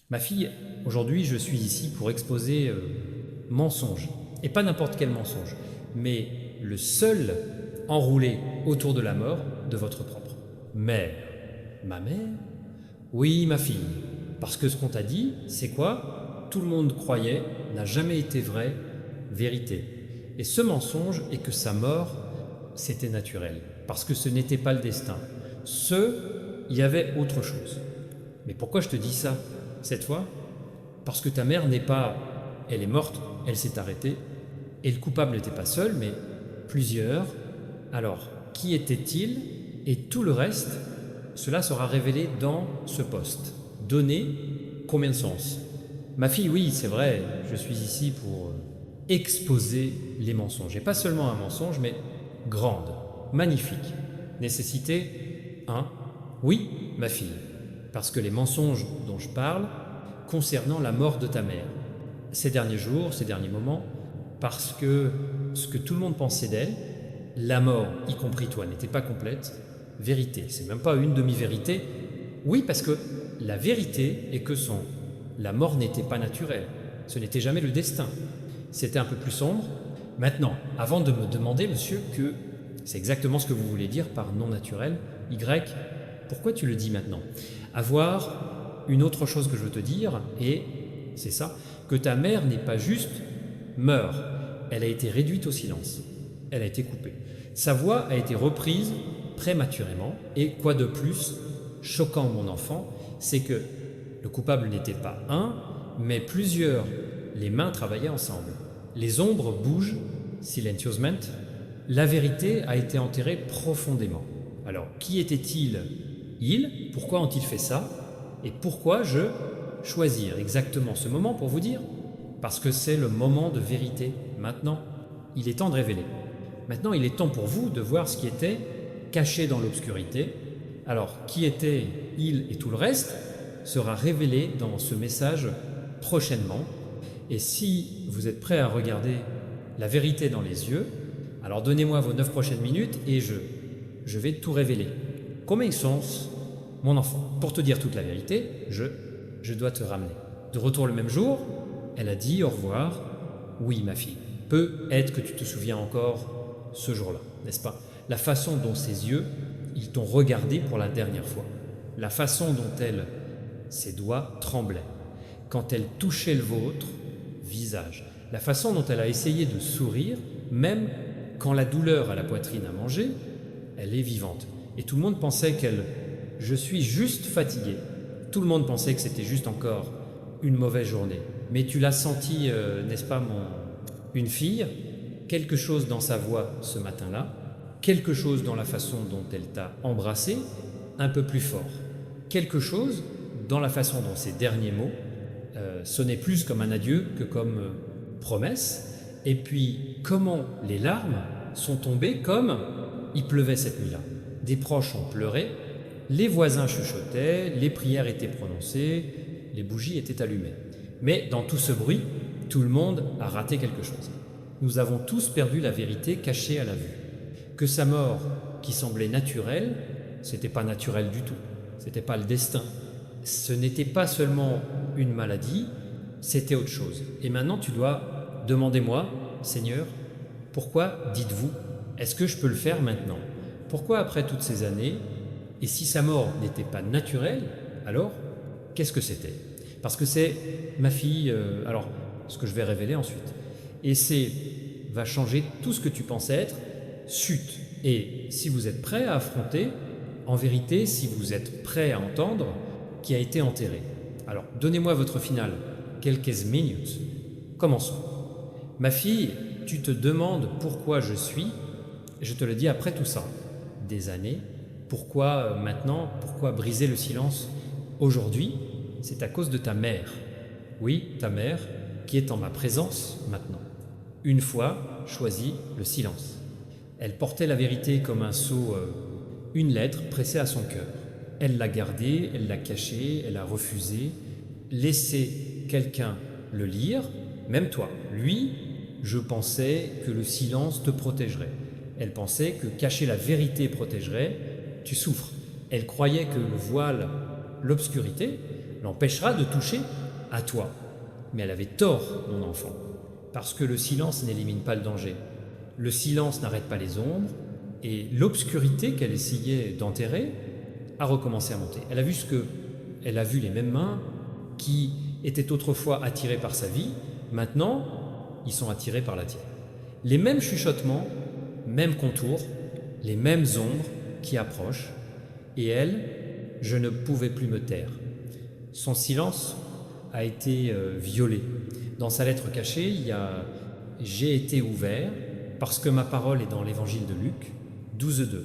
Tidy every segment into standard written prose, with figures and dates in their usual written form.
Ma fille, aujourd'hui je suis ici pour exposer mensonge. Et pas n'importe quel mensonge, mais le seul enroulé autour de la mort de votre propre mère. Ma mère? Oui, ma fille. Parce que ce qu'on t'a dit, c'est quoi? Tout le monde croyait, n'a jamais été vrai, vérité. Et ce mensonge est que sa mort, c'était naturel. Parce que ce n'était pas le destin. Il y avait autre chose. Mais pourquoi je te dis ça, cette fois? Parce que ta mère n'est pas... Elle est morte, elle s'est arrêtée, et le coupable n'était pas seul, mais plusieurs. Alors, qui était-il? Et tout le reste, cela sera révélé dans ce poste. Donner combien de sens? Ma fille, oui, c'est vrai, je suis ici pour exposer les mensonges. Et pas seulement un mensonge, mais grande, magnifique. Nécessité 1. Oui, ma fille, parce que les mensonges dont je parle concernant la mort de ta mère, ces derniers jours, ces derniers moments, parce que ce que tout le monde pensait d'elle, la mort, y compris toi, n'était pas complète, vérité, c'est même pas une demi-vérité. Oui, parce que la vérité est que la mort n'était pas naturelle, ce n'était jamais le destin, c'était un peu plus sombre. Maintenant, avant de me demander, monsieur, que c'est exactement ce que vous voulez dire par non naturel, Y, pourquoi tu le dis maintenant? Avoir une autre chose que je veux te dire, et c'est ça, que ta mère n'est pas juste meurt, elle a été réduite au silence, elle a été coupée. Sa voix a été reprise prématurément, et quoi de plus choquant, mon enfant, c'est que le coupable n'était pas un, mais plusieurs. Les mains travaillaient ensemble. Les ombres bougent silenciosement. La vérité a été enterrée profondément. Alors, qui était-il? Il? Pourquoi ont-ils fait ça? Et pourquoi choisir exactement ce moment pour vous dire? Parce que c'est le moment de vérité. Maintenant, il est temps de révéler. Maintenant, il est temps pour vous de voir ce qui était caché dans l'obscurité. Alors, qui était il et tout le reste sera révélé dans ce message prochainement. Et si vous êtes prêt à regarder la vérité dans les yeux, alors donnez-moi vos 9 prochaines minutes et je vais tout révéler. Combien de sens, mon enfant? Pour te dire toute la vérité, je dois te ramener. De retour le même jour, elle a dit au revoir. Oui, ma fille, peut-être que tu te souviens encore ce jour-là, n'est-ce pas? La façon dont ses yeux, ils t'ont regardé pour la dernière fois. La façon dont ses doigts tremblaient. Quand elle touchait le vôtre, visage. La façon dont elle a essayé de sourire, même quand la douleur à la poitrine a mangé, elle est vivante. Et tout le monde pensait je suis juste fatigué. Tout le monde pensait que c'était juste encore une mauvaise journée. Mais tu l'as senti, n'est-ce pas, une fille, quelque chose dans sa voix ce matin-là, quelque chose dans la façon dont elle t'a embrassé, un peu plus fort. Quelque chose dans la façon dont ces derniers mots sonnaient plus comme un adieu que comme promesse. Et puis, comment les larmes sont tombées comme il pleuvait cette nuit-là. Des proches ont pleuré, les voisins chuchotaient, les prières étaient prononcées, les bougies étaient allumées. Mais dans tout ce bruit, tout le monde a raté quelque chose. Nous avons tous perdu la vérité cachée à la vue. Que sa mort, qui semblait naturelle, c'était pas naturel du tout. C'était pas le destin. Ce n'était pas seulement une maladie, c'était autre chose. Et maintenant, tu dois demander, moi, Seigneur, pourquoi dites-vous? Est-ce que je peux le faire maintenant? Pourquoi après toutes ces années? Et si sa mort n'était pas naturelle, alors qu'est-ce que c'était? Parce que c'est ma fille, alors ce que je vais révéler ensuite. Et va changer tout ce que tu pensais être, chute. Et si vous êtes prêt à affronter, en vérité, si vous êtes prêt à entendre, qui a été enterré. Alors, donnez-moi votre finale, quelques minutes. Commençons. Ma fille, tu te demandes pourquoi je suis, je te le dis après tout ça. Des années, pourquoi maintenant, pourquoi briser le silence aujourd'hui? C'est à cause de ta mère. Oui, ta mère, qui est en ma présence maintenant. Une fois choisi le silence. Elle portait la vérité comme un sceau, une lettre pressée à son cœur. Elle l'a gardée, elle l'a cachée, elle a refusé. Laisser quelqu'un le lire, même toi. Lui, je pensais que le silence te protégerait. Elle pensait que cacher la vérité protégerait. Tu souffres. Elle croyait que le voile, l'obscurité, l'empêchera de toucher à toi. Mais elle avait tort, mon enfant, parce que le silence n'élimine pas le danger. Le silence n'arrête pas les ombres, et l'obscurité qu'elle essayait d'enterrer a recommencé à monter. Elle a vu les mêmes mains qui étaient autrefois attirées par sa vie, maintenant, ils sont attirés par la tienne. Les mêmes chuchotements, mêmes contours, les mêmes ombres qui approchent, et elle, je ne pouvais plus me taire. Son silence a été violé. Dans sa lettre cachée, il y a « J'ai été ouvert parce que ma parole est dans l'évangile de Luc 12:2.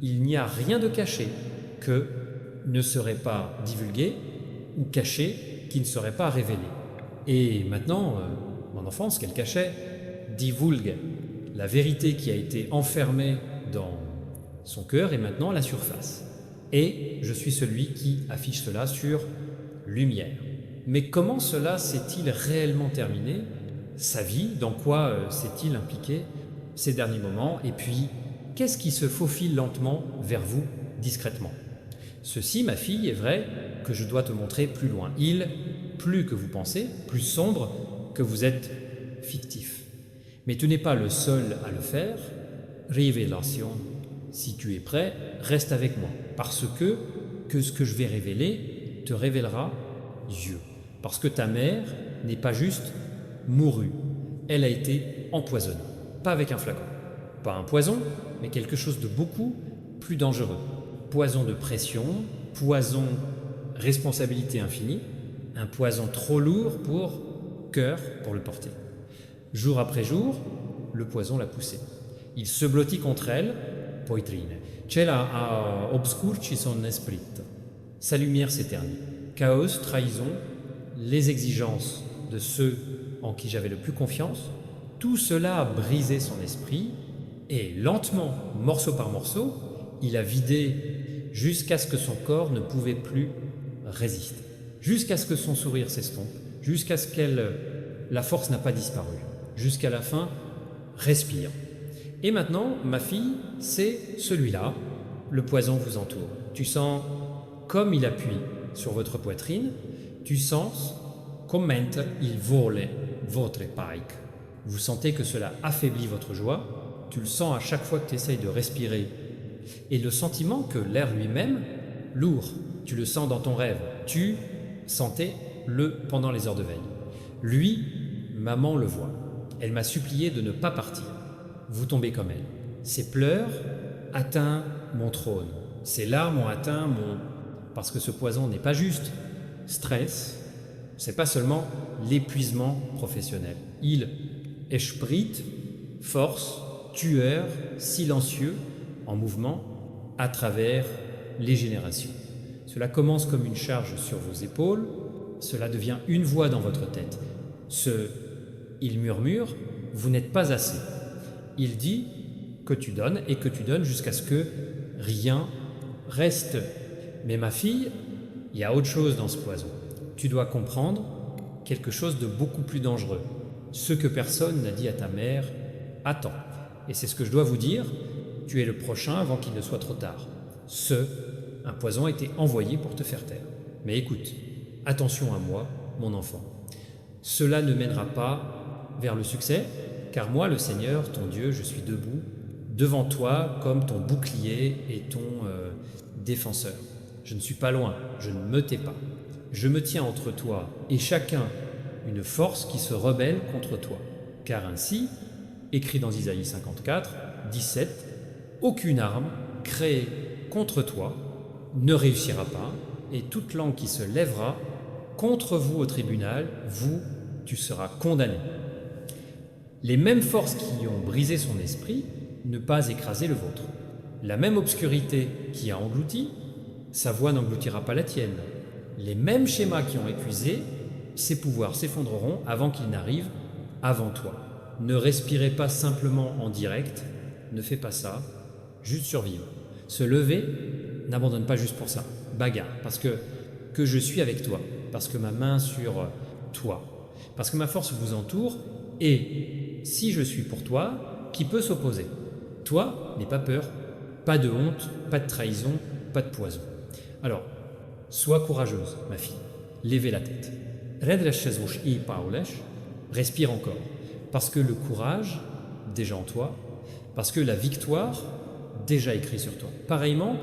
Il n'y a rien de caché que ne serait pas divulgué ou caché qui ne serait pas révélé. » Et maintenant, mon enfant, ce qu'elle cachait, divulgue. La vérité qui a été enfermée dans son cœur est maintenant à la surface. Et je suis celui qui affiche cela sur lumière. Mais comment cela s'est-il réellement terminé? Sa vie, dans quoi s'est-il impliqué ces derniers moments? Et puis, qu'est-ce qui se faufile lentement vers vous, discrètement? Ceci, ma fille, est vrai que je dois te montrer plus loin. Plus que vous pensez, plus sombre que vous êtes fictif. Mais tu n'es pas le seul à le faire. Révélation. Si tu es prêt, reste avec moi, parce que ce que je vais révéler te révélera Dieu. Parce que ta mère n'est pas juste mourue, elle a été empoisonnée. Pas avec un flacon, pas un poison, mais quelque chose de beaucoup plus dangereux. Poison de pression, poison responsabilité infinie, un poison trop lourd pour cœur pour le porter. Jour après jour, le poison l'a poussée. Il se blottit contre elle, poitrine. Cela a obscurci son esprit. Sa lumière s'éternit. Chaos, trahison, les exigences de ceux en qui j'avais le plus confiance, tout cela a brisé son esprit et lentement, morceau par morceau, il a vidé jusqu'à ce que son corps ne pouvait plus résister, jusqu'à ce que son sourire s'estompe, jusqu'à ce la force n'a pas disparu, jusqu'à la fin, respire. Et maintenant, ma fille, c'est celui-là, le poison vous entoure. Tu sens comme il appuie sur votre poitrine, tu sens comment il vole votre pike. Vous sentez que cela affaiblit votre joie, tu le sens à chaque fois que tu essayes de respirer. Et le sentiment que l'air lui-même, lourd, tu le sens dans ton rêve, tu sentais-le pendant les heures de veille. Lui, maman le voit. Elle m'a supplié de ne pas partir. Vous tombez comme elle. Ses pleurs atteignent mon trône. Ses larmes ont atteint mon... Parce que ce poison n'est pas juste stress, c'est pas seulement l'épuisement professionnel. Il esprit, force, tueur, silencieux, en mouvement, à travers les générations. Cela commence comme une charge sur vos épaules, cela devient une voix dans votre tête. Il murmure, vous n'êtes pas assez. Il dit que tu donnes et que tu donnes jusqu'à ce que rien reste. Mais ma fille, il y a autre chose dans ce poison. Tu dois comprendre quelque chose de beaucoup plus dangereux. Ce que personne n'a dit à ta mère, attends. Et c'est ce que je dois vous dire, tu es le prochain avant qu'il ne soit trop tard. Un poison a été envoyé pour te faire taire. Mais écoute, attention à moi, mon enfant. Cela ne mènera pas vers le succès, car moi, le Seigneur, ton Dieu, je suis debout devant toi comme ton bouclier et ton défenseur. Je ne suis pas loin, je ne me tais pas. Je me tiens entre toi et chacun une force qui se rebelle contre toi. Car ainsi, écrit dans Isaïe 54, 17, aucune arme créée contre toi ne réussira pas, et toute langue qui se lèvera contre vous au tribunal, tu seras condamné. Les mêmes forces qui ont brisé son esprit ne pas écraser le vôtre. La même obscurité qui a englouti, sa voix n'engloutira pas la tienne. Les mêmes schémas qui ont épuisé, ses pouvoirs s'effondreront avant qu'ils n'arrivent avant toi. Ne respirez pas simplement en direct, ne fais pas ça, juste survivre. Se lever, n'abandonne pas juste pour ça, bagarre, parce que je suis avec toi, parce que ma main sur toi, parce que ma force vous entoure, et si je suis pour toi, qui peut s'opposer? Toi, n'aie pas peur, pas de honte, pas de trahison, pas de poison. Alors, sois courageuse, ma fille. levez la tête. Respire encore. Parce que le courage, déjà en toi, parce que la victoire, déjà écrite sur toi. Pareillement,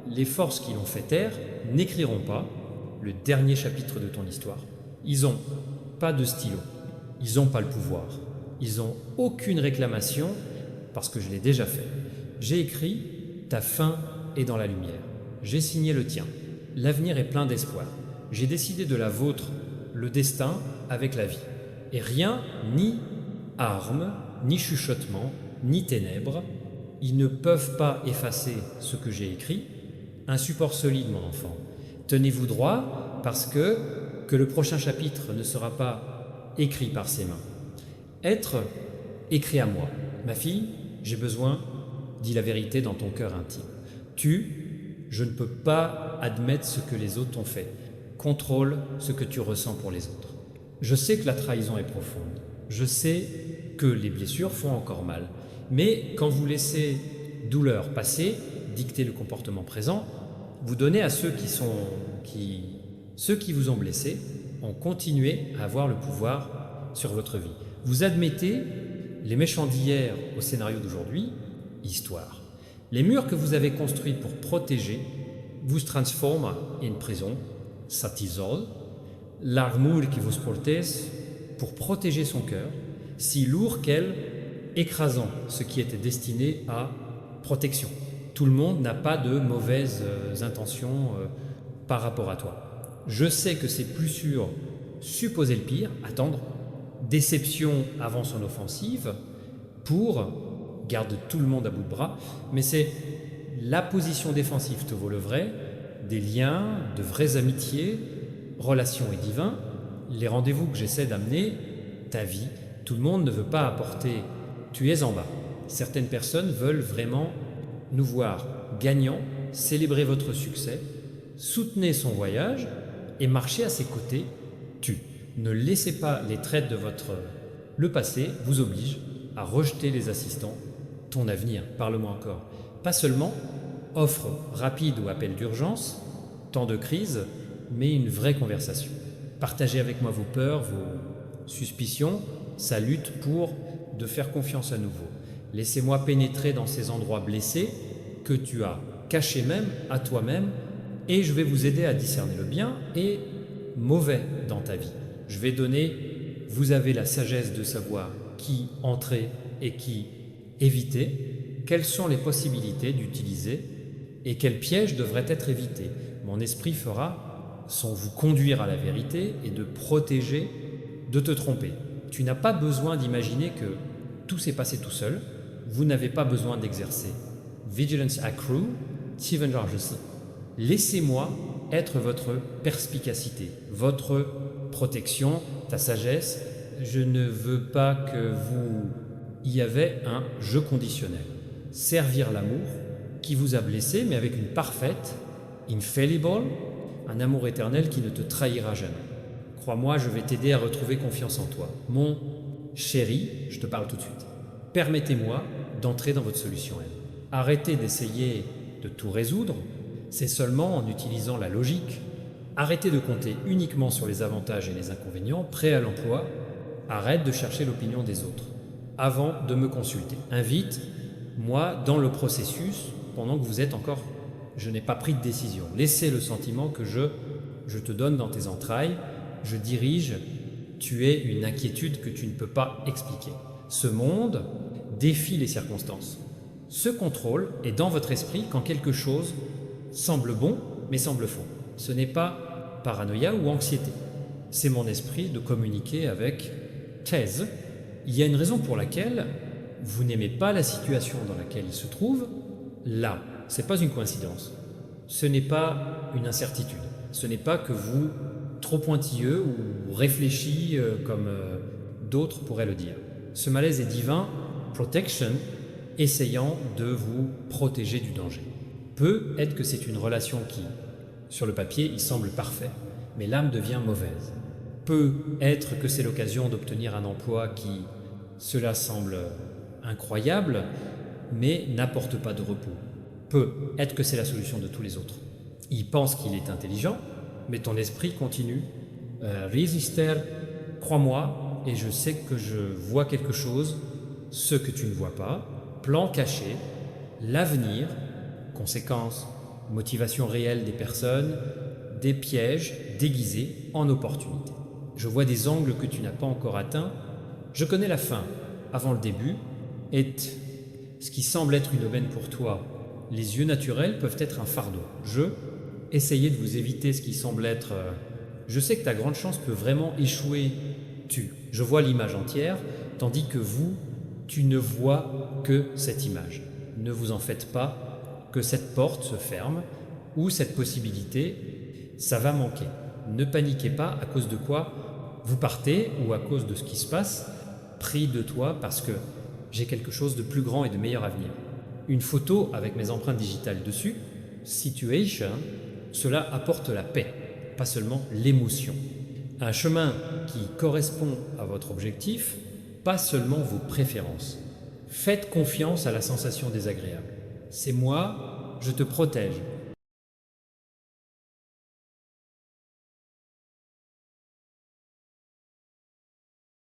les forces qui l'ont fait taire n'écriront pas le dernier chapitre de ton histoire. Ils n'ont pas de stylo, ils n'ont pas le pouvoir, ils n'ont aucune réclamation parce que je l'ai déjà fait. J'ai écrit « Ta fin est dans la lumière ». J'ai signé le tien. L'avenir est plein d'espoir. J'ai décidé de la vôtre, le destin avec la vie. Et rien, ni armes, ni chuchotements, ni ténèbres, ils ne peuvent pas effacer ce que j'ai écrit. Un support solide, mon enfant. Tenez-vous droit parce que le prochain chapitre ne sera pas écrit par ses mains. Être écrit à moi. Ma fille, j'ai besoin, dis la vérité dans ton cœur intime. Je ne peux pas admettre ce que les autres t'ont fait. Contrôle ce que tu ressens pour les autres. Je sais que la trahison est profonde. Je sais que les blessures font encore mal. Mais quand vous laissez douleur passer, dicter le comportement présent, vous donnez à ceux qui vous ont blessé, ont continué à avoir le pouvoir sur votre vie. Vous admettez les méchants d'hier au scénario d'aujourd'hui, histoire. Les murs que vous avez construits pour protéger vous transforment en une prison, ça t'isole. L'armure qui vous protège pour protéger son cœur, si lourd qu'elle, écrasant ce qui était destiné à protection. Tout le monde n'a pas de mauvaises intentions par rapport à toi. Je sais que c'est plus sûr supposer le pire, attendre, déception avant son offensive, pour garde tout le monde à bout de bras, mais c'est la position défensive te vaut le vrai, des liens, de vraies amitiés, relations et divins, les rendez-vous que j'essaie d'amener, ta vie, tout le monde ne veut pas apporter, tu es en bas. Certaines personnes veulent vraiment nous voir gagnants, célébrer votre succès, soutenez son voyage et marchez à ses côtés, Ne laissez pas les traites le passé vous oblige à rejeter les assistants, ton avenir, parle-moi encore. Pas seulement offre rapide ou appel d'urgence, temps de crise, mais une vraie conversation. Partagez avec moi vos peurs, vos suspicions, sa lutte pour de faire confiance à nouveau. Laissez-moi pénétrer dans ces endroits blessés que tu as cachés même à toi-même et je vais vous aider à discerner le bien et mauvais dans ta vie. Je vais vous avez la sagesse de savoir qui entrer et qui éviter, quelles sont les possibilités d'utiliser et quels pièges devraient être évités. Mon esprit fera sans vous conduire à la vérité et de protéger de te tromper. Tu n'as pas besoin d'imaginer que tout s'est passé tout seul. Vous n'avez pas besoin d'exercer. Vigilance accrue, Stephen Georgeson. Laissez-moi être votre perspicacité, votre protection, ta sagesse. Je ne veux pas que vous y avez un jeu conditionnel. Servir l'amour qui vous a blessé, mais avec une parfaite, infallible, un amour éternel qui ne te trahira jamais. Crois-moi, je vais t'aider à retrouver confiance en toi. Mon chéri, je te parle tout de suite. Permettez-moi d'entrer dans votre solution M. Arrêtez d'essayer de tout résoudre, c'est seulement en utilisant la logique. Arrêtez de compter uniquement sur les avantages et les inconvénients, prêt à l'emploi. Arrête de chercher l'opinion des autres avant de me consulter. Invite-moi dans le processus pendant que vous êtes encore... Je n'ai pas pris de décision. Laissez le sentiment que je te donne dans tes entrailles, je dirige, tu es une inquiétude que tu ne peux pas expliquer. Ce monde défie les circonstances. Ce contrôle est dans votre esprit quand quelque chose semble bon mais semble faux. Ce n'est pas paranoïa ou anxiété. C'est mon esprit de communiquer avec thèse. Il y a une raison pour laquelle vous n'aimez pas la situation dans laquelle il se trouve. Là, ce n'est pas une coïncidence. Ce n'est pas une incertitude. Ce n'est pas que vous, trop pointilleux ou réfléchi comme d'autres pourraient le dire. Ce malaise est divin, protection, essayant de vous protéger du danger. Peut être que c'est une relation qui, sur le papier, il semble parfait, mais l'âme devient mauvaise. Peut être que c'est l'occasion d'obtenir un emploi qui, cela semble incroyable, mais n'apporte pas de repos. Peut être que c'est la solution de tous les autres. Il pense qu'il est intelligent, mais ton esprit continue. Résister, crois-moi, et je sais que je vois quelque chose, ce que tu ne vois pas, plan caché, l'avenir, conséquences, motivation réelle des personnes, des pièges déguisés en opportunités. Je vois des angles que tu n'as pas encore atteints, je connais la fin avant le début, et ce qui semble être une aubaine pour toi, les yeux naturels peuvent être un fardeau. Essayez de vous éviter ce qui semble être... Je sais que ta grande chance peut vraiment échouer. Je vois l'image entière, tandis que vous, tu ne vois que cette image. Ne vous en faites pas, que cette porte se ferme, ou cette possibilité, ça va manquer. Ne paniquez pas à cause de quoi vous partez, ou à cause de ce qui se passe. Prie de toi parce que j'ai quelque chose de plus grand et de meilleur à venir. Une photo avec mes empreintes digitales dessus, situation, cela apporte la paix, pas seulement l'émotion. Un chemin qui correspond à votre objectif, pas seulement vos préférences. Faites confiance à la sensation désagréable. C'est moi, je te protège,